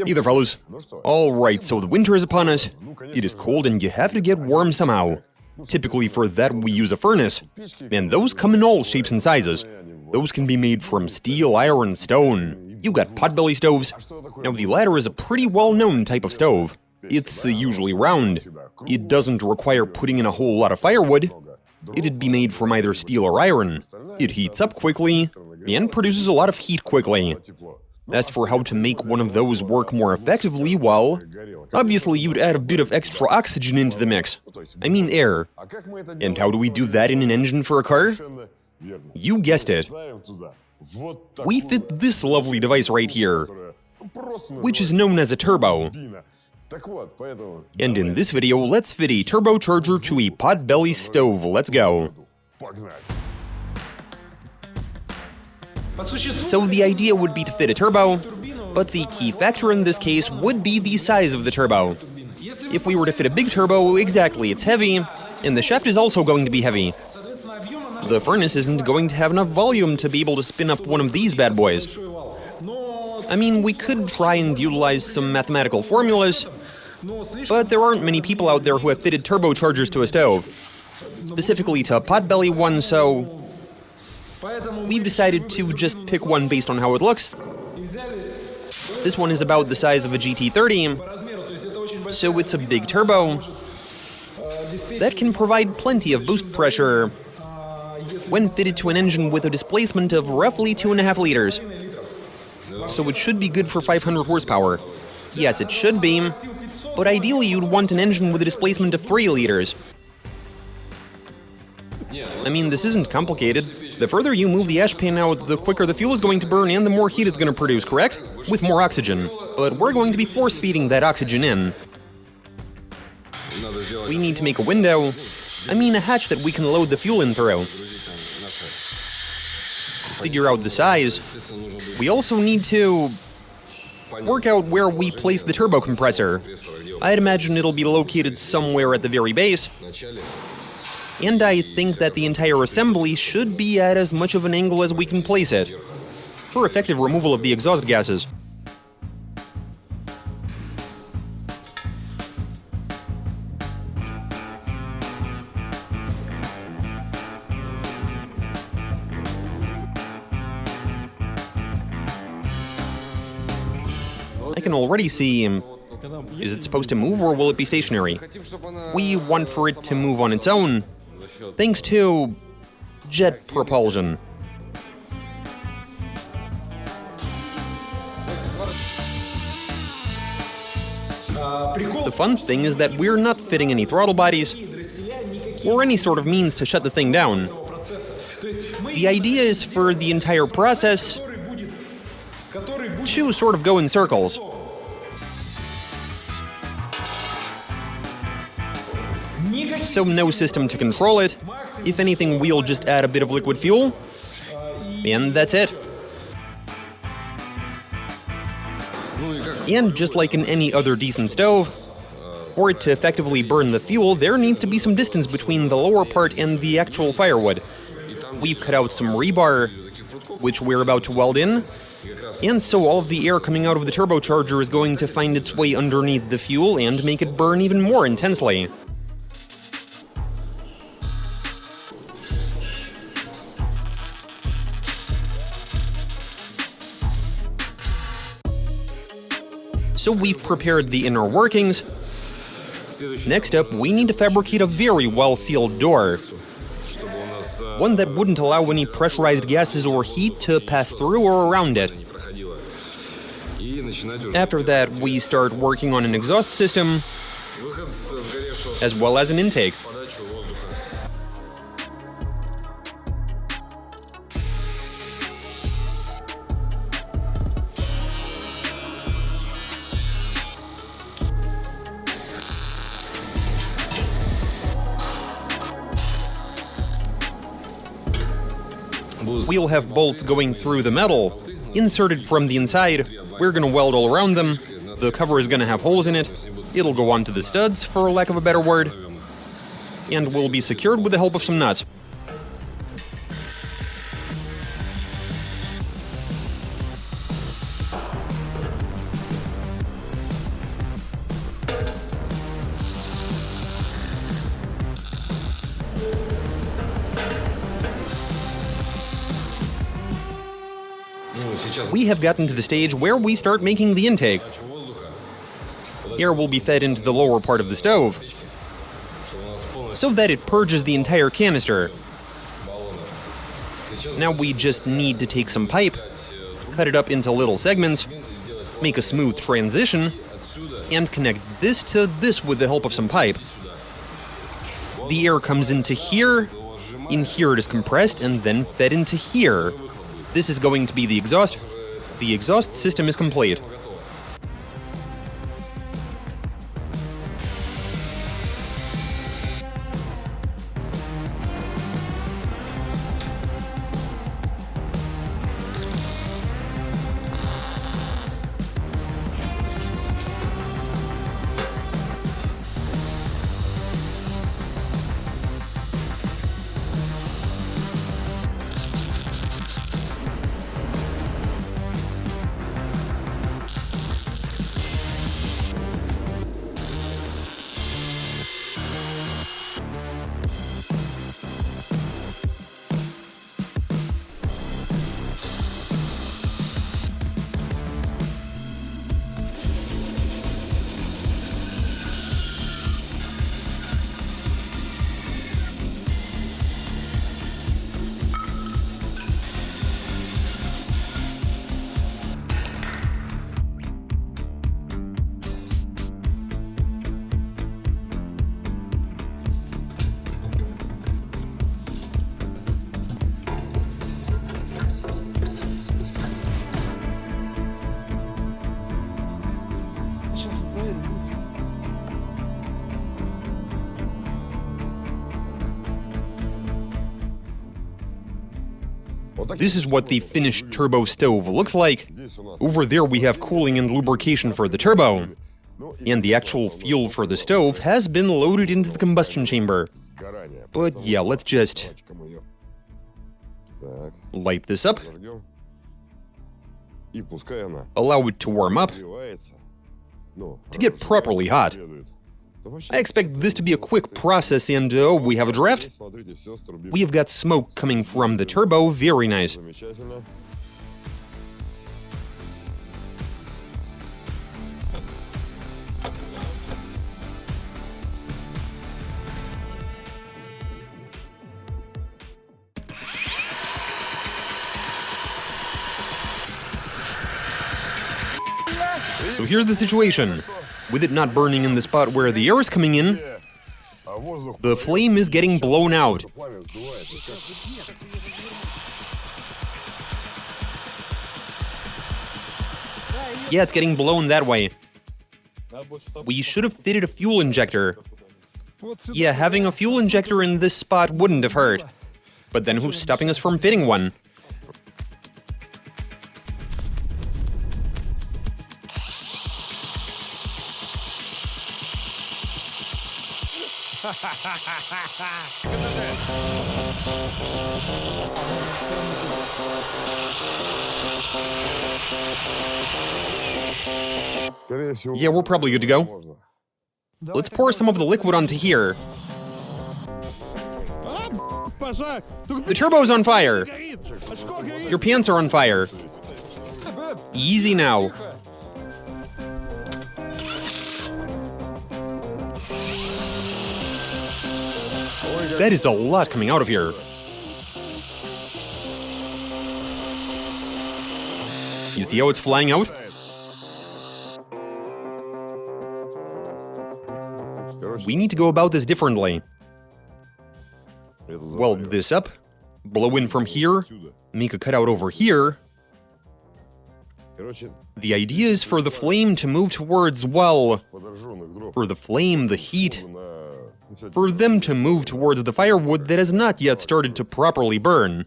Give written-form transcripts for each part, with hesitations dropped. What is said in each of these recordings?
Either fellas. Alright, so the winter is upon us. It is cold and you have to get warm somehow. Typically for that we use a furnace. And those come in all shapes and sizes. Those can be made from steel, iron, stone. You got potbelly stoves. Now the latter is a pretty well-known type of stove. It's usually round. It doesn't require putting in a whole lot of firewood. It'd be made from either steel or iron. It heats up quickly and produces a lot of heat quickly. As for how to make one of those work more effectively, well, obviously you'd add a bit of extra oxygen into the mix. I mean air. And how do we do that in an engine for a car? You guessed it. We fit this lovely device right here, which is known as a turbo. And in this video, let's fit a turbocharger to a potbelly stove. Let's go. So the idea would be to fit a turbo, but the key factor in this case would be the size of the turbo. If we were to fit a big turbo, exactly, it's heavy, and the shaft is also going to be heavy. The furnace isn't going to have enough volume to be able to spin up one of these bad boys. I mean, we could try and utilize some mathematical formulas, but there aren't many people out there who have fitted turbochargers to a stove, specifically to a potbelly one, so we've decided to just pick one based on how it looks. This one is about the size of a GT30, so it's a big turbo that can provide plenty of boost pressure when fitted to an engine with a displacement of roughly 2.5 liters. So it should be good for 500 horsepower. Yes, it should be, but ideally you'd want an engine with a displacement of 3 liters. I mean, this isn't complicated. The further you move the ash pan out, the quicker the fuel is going to burn and the more heat it's going to produce, correct? With more oxygen. But we're going to be force-feeding that oxygen in. We need to make a window. I mean, a hatch that we can load the fuel in through. Figure out the size. We also need to work out where we place the turbo compressor. I'd imagine it'll be located somewhere at the very base. And I think that the entire assembly should be at as much of an angle as we can place it, for effective removal of the exhaust gases. I can already see... is it supposed to move or will it be stationary? We want for it to move on its own, thanks to jet propulsion. The fun thing is that we're not fitting any throttle bodies or any sort of means to shut the thing down. The idea is for the entire process to sort of go in circles. So no system to control it. If anything, we'll just add a bit of liquid fuel, and that's it. And just like in any other decent stove, for it to effectively burn the fuel, there needs to be some distance between the lower part and the actual firewood. We've cut out some rebar, which we're about to weld in, and so all of the air coming out of the turbocharger is going to find its way underneath the fuel and make it burn even more intensely. So we've prepared the inner workings. Next up, we need to fabricate a very well-sealed door. One that wouldn't allow any pressurized gases or heat to pass through or around it. After that, we start working on an exhaust system, as well as an intake. We'll have bolts going through the metal, inserted from the inside. We're gonna weld all around them. The cover is gonna have holes in it. It'll go onto the studs, for lack of a better word, and will be secured with the help of some nuts. We have gotten to the stage where we start making the intake. Air will be fed into the lower part of the stove, so that it purges the entire canister. Now we just need to take some pipe, cut it up into little segments, make a smooth transition, and connect this to this with the help of some pipe. The air comes into here, in here it is compressed and then fed into here. This is going to be the exhaust. The exhaust system is complete. This is what the finished turbo stove looks like. Over there we have cooling and lubrication for the turbo. And the actual fuel for the stove has been loaded into the combustion chamber. But yeah, let's just light this up, allow it to warm up, to get properly hot. I expect this to be a quick process, and oh, we have a draft. We have got smoke coming from the turbo, very nice. So here's the situation. With it not burning in the spot where the air is coming in, the flame is getting blown out. Yeah, it's getting blown that way. We should have fitted a fuel injector. Yeah, having a fuel injector in this spot wouldn't have hurt. But then who's stopping us from fitting one? Yeah, we're probably good to go. Let's pour some of the liquid onto here. The turbo's on fire! Your pants are on fire. Easy now. That is a lot coming out of here. You see how it's flying out? We need to go about this differently. Weld this up, blow in from here, make a cutout over here. The idea is for the flame to move towards, well, for the flame, the heat, for them to move towards the firewood that has not yet started to properly burn.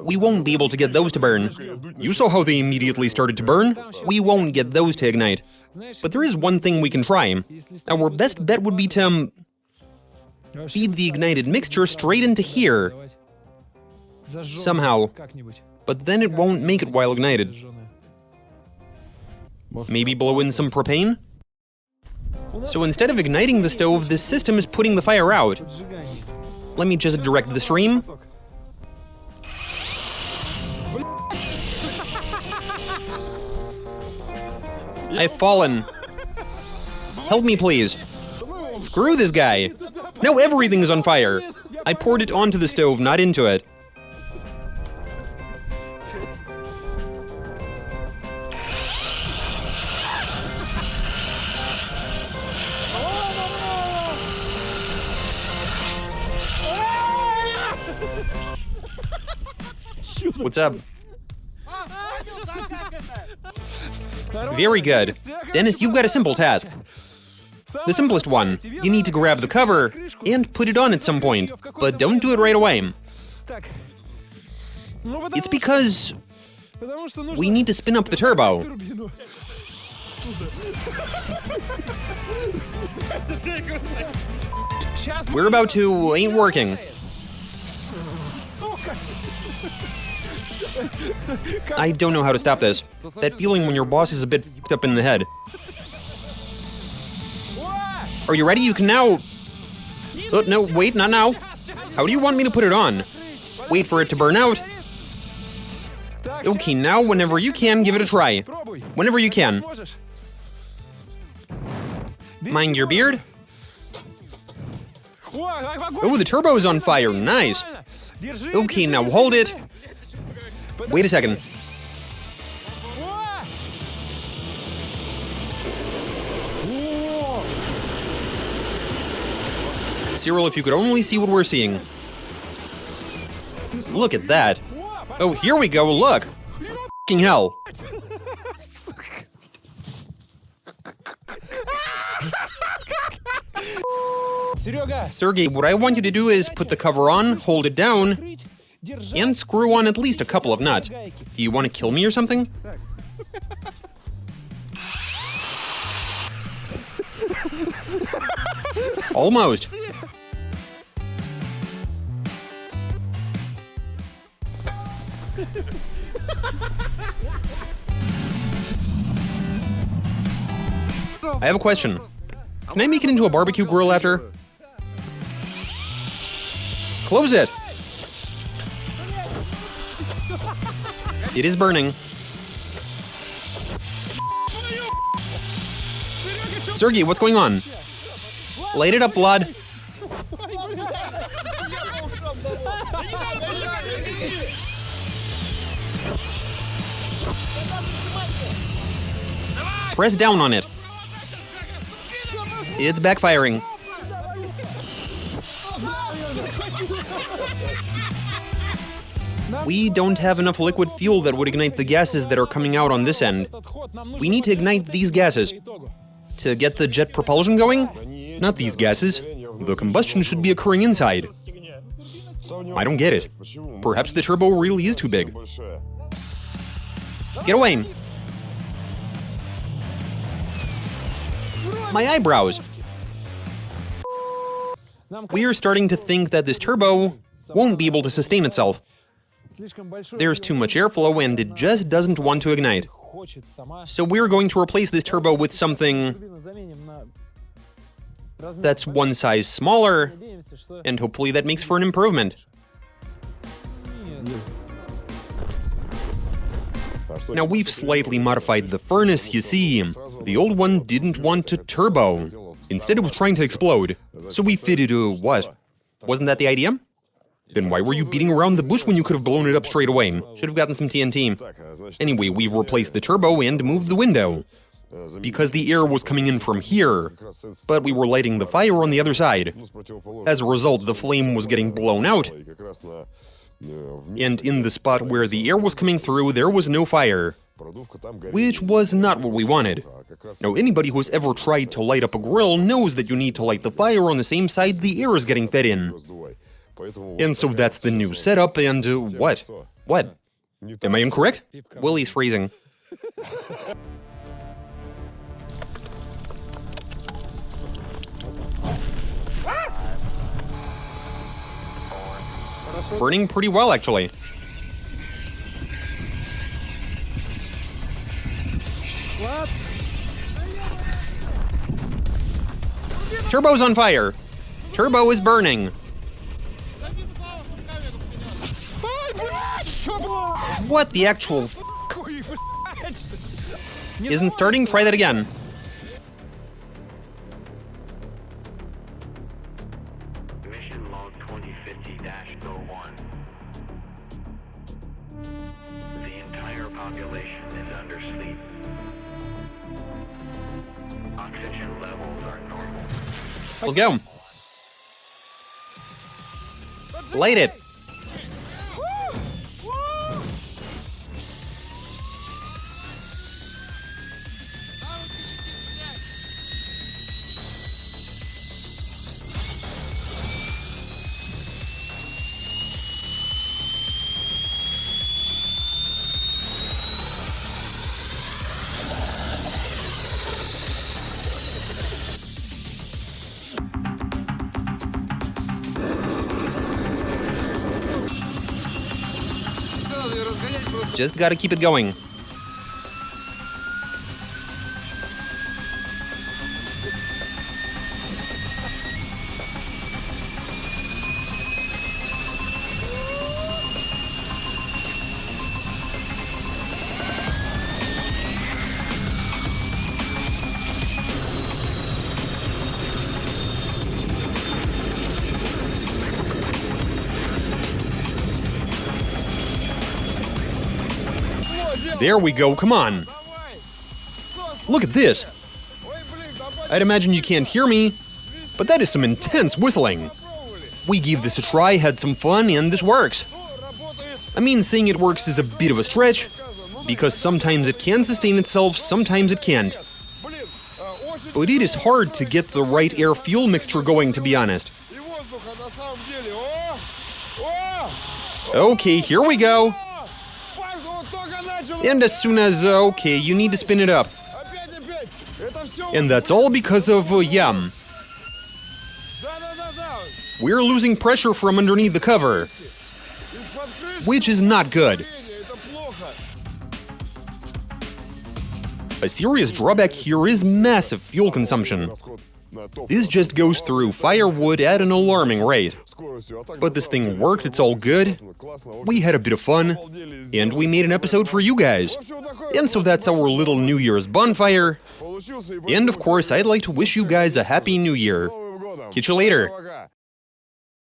We won't be able to get those to burn. You saw how they immediately started to burn? We won't get those to ignite. But there is one thing we can try. Our best bet would be to feed the ignited mixture straight into here. Somehow. But then it won't make it while ignited. Maybe blow in some propane? So instead of igniting the stove, this system is putting the fire out. Let me just direct the stream. I've fallen. Help me, please. Screw this guy. Now everything's on fire. I poured it onto the stove, not into it. What's up? Very good. Dennis, you've got a simple task. The simplest one. You need to grab the cover and put it on at some point, but don't do it right away. It's because we need to spin up the turbo. We're about to. Ain't working. I don't know how to stop this. That feeling when your boss is a bit f***ed up in the head. Are you ready? You can now... Oh, no, wait, not now. How do you want me to put it on? Wait for it to burn out. Okay, now whenever you can, give it a try. Whenever you can. Mind your beard. Oh, the turbo is on fire. Nice. Okay, now hold it. Wait a second. Cyril, if you could only see what we're seeing. Look at that. Oh, here we go, look. F***ing hell. Sergey, what I want you to do is put the cover on, hold it down, and screw on at least a couple of nuts. Do you want to kill me or something? Almost. I have a question. Can I make it into a barbecue grill after? Close it. It is burning. Sergey, what's going on? Light it up, Vlad. Press down on it. It's backfiring. We don't have enough liquid fuel that would ignite the gases that are coming out on this end. We need to ignite these gases. To get the jet propulsion going? Not these gases. The combustion should be occurring inside. I don't get it. Perhaps the turbo really is too big. Get away! My eyebrows! We are starting to think that this turbo won't be able to sustain itself. There's too much airflow and it just doesn't want to ignite. So we're going to replace this turbo with something that's one size smaller, and hopefully that makes for an improvement. Now we've slightly modified the furnace, you see. The old one didn't want to turbo. Instead it was trying to explode. So we fitted a what? Wasn't that the idea? Then why were you beating around the bush when you could have blown it up straight away? Should have gotten some TNT. Anyway, we've replaced the turbo and moved the window. Because the air was coming in from here, but we were lighting the fire on the other side. As a result, the flame was getting blown out, and in the spot where the air was coming through, there was no fire, which was not what we wanted. Now, anybody who's ever tried to light up a grill knows that you need to light the fire on the same side the air is getting fed in. And so that's the new setup, and what? What? Am I incorrect? Willie's freezing. Burning pretty well, actually. What? Turbo's on fire. Turbo is burning. What the actual f***? Isn't starting? Try that again. Mission log 2050-01. The entire population is under sleep. Oxygen levels are normal. Let's go. Light it. Just gotta keep it going. There we go, come on. Look at this. I'd imagine you can't hear me, but that is some intense whistling. We gave this a try, had some fun, and this works. I mean, saying it works is a bit of a stretch, because sometimes it can sustain itself, sometimes it can't. But it is hard to get the right air-fuel mixture going, to be honest. Okay, here we go. And as soon as, okay, you need to spin it up. And that's all because of, yam. We're losing pressure from underneath the cover, which is not good. A serious drawback here is massive fuel consumption. This just goes through firewood at an alarming rate. But this thing worked, it's all good. We had a bit of fun, and we made an episode for you guys. And so that's our little New Year's bonfire. And of course, I'd like to wish you guys a Happy New Year. Catch you later.